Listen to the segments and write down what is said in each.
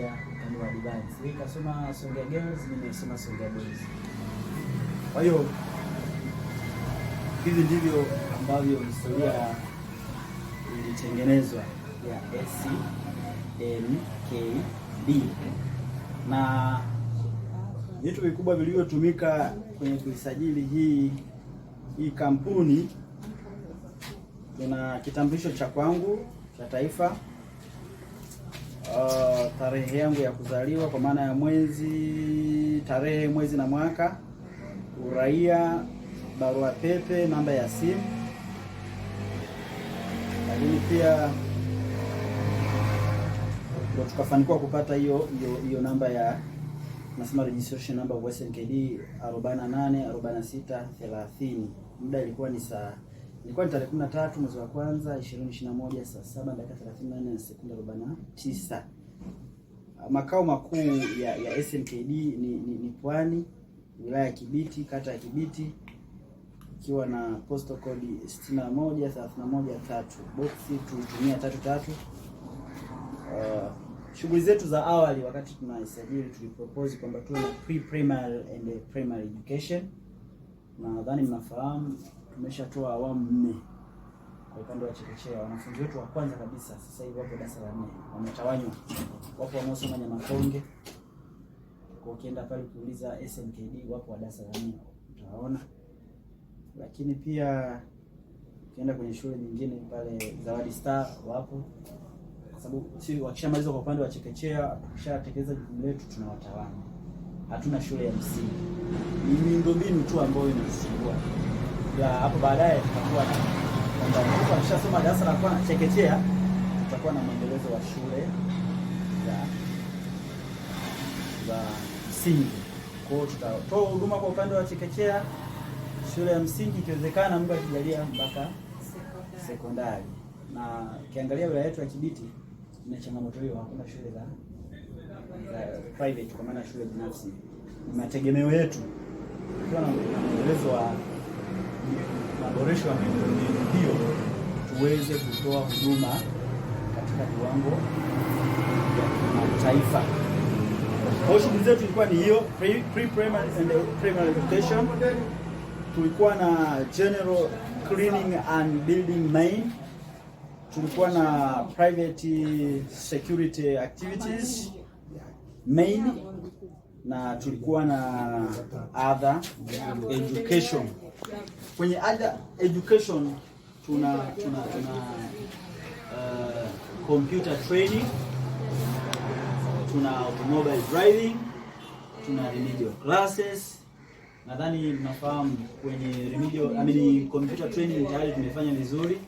ya upande wa Advance. Yeye kasoma Songea Girls, mimi nimesoma Songea Boys. Kwa hiyo hivi ndivyo ambavyo historia ilitengenezwa ya SNKD, na vitu vikubwa vilivyotumika kwenye kuisajili hii kampuni. Kuna kitambulisho cha kwangu cha taifa, tarehe yangu ya kuzaliwa kwa maana ya mwezi, tarehe, mwezi na mwaka, uraia, barua pepe, namba ya simu, lakini pia tukafanikiwa kupata hiyo namba ya nasema registration number of SNKD 484630. Muda ilikuwa ni tarehe 13 mwezi wa kwanza 2021 saa 7:34 na sekunde 49. Makao makuu ya SNKD ni Pwani, wilaya ya Kibiti, kata ya Kibiti, ikiwa na postal code 61313, boxi tulitumia 33. Shughuli zetu za awali wakati tunaisajili tulipropose kwamba tuwe na pre-primary and primary education, na nadhani mnafahamu tumeshatoa awamu 4 kwa upande wa chekechea. Wanafunzi wetu wa kwanza kabisa sasa hivi wapo darasa la 4, wametawanywa. Wapo wanaosoma Nyamakonge, kwa ukienda pale kuuliza SNKD wapo wa darasa la 4 utawaona. Lakini pia ukienda kwenye shule nyingine pale Zawadi Star wapo, kwa sababu sisi wakishamaliza kwa upande wa chekechea, tukishatekeleza jukumu letu tunawatawanya. Hatuna shule ya msingi, ni miundombinu tu ambayo inasumbua. Ya hapo baadaye tutakuwa na kwamba mtu akishasoma darasa la kwanza chekechea, tutakuwa na maendelezo wa shule za msingi. Kwa hiyo tutatoa huduma kwa upande wa chekechea, shule ya msingi, ikiwezekana Mungu akijalia mpaka sekondari. Na ukiangalia wilaya yetu ya Kibiti ina changamoto hiyo, hakuna shule za private kwa maana shule binafsi. Ni mategemeo yetu tukiwa na mwendelezo wa maboresho ya miundombinu hiyo tuweze kutoa huduma katika kiwango vya kimataifa. Kwa shughuli zetu ilikuwa ni hiyo, pre-primary and primary education. Tulikuwa na general cleaning and building main. Tulikuwa na private security activities main, na tulikuwa na other education. Kwenye other education tuna computer training, tuna automobile driving, tuna remedial classes. Nadhani mnafahamu kwenye remedial, computer training tayari tumefanya vizuri.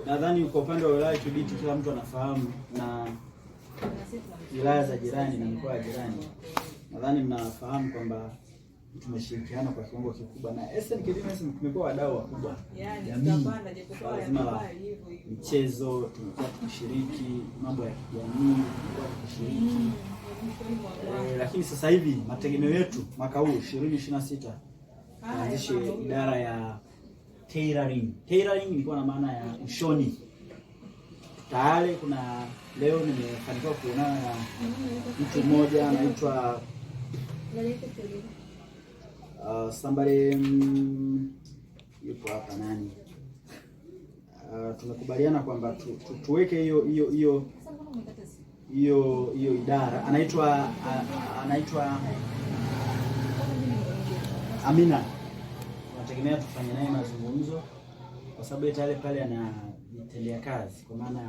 Nadhani kwa upande wa wilaya Kibiti kila mtu anafahamu, na wilaya za jirani na mikoa ya jirani, nadhani mnafahamu kwamba tumeshirikiana kwa kiwango kikubwa na SNKD. Tumekuwa wadau wakubwa jamii, lazima la michezo tumekuwa tukishiriki, mambo ya kijamii tumekuwa tukishiriki. Lakini sasa hivi mategemeo yetu mwaka huu 2026 tuanzishe idara ya tailoring. Tailoring ilikuwa na maana ya ushoni. Tayari leo nimefanikiwa kuonana na mtu mmoja anaitwa somebody yupo hapa nani, tumekubaliana kwamba tuweke hiyo idara. Anaitwa Amina. Tunategemea tufanye naye mazungumzo kwa sababu tayari pale anajitendea kazi kwa maana ya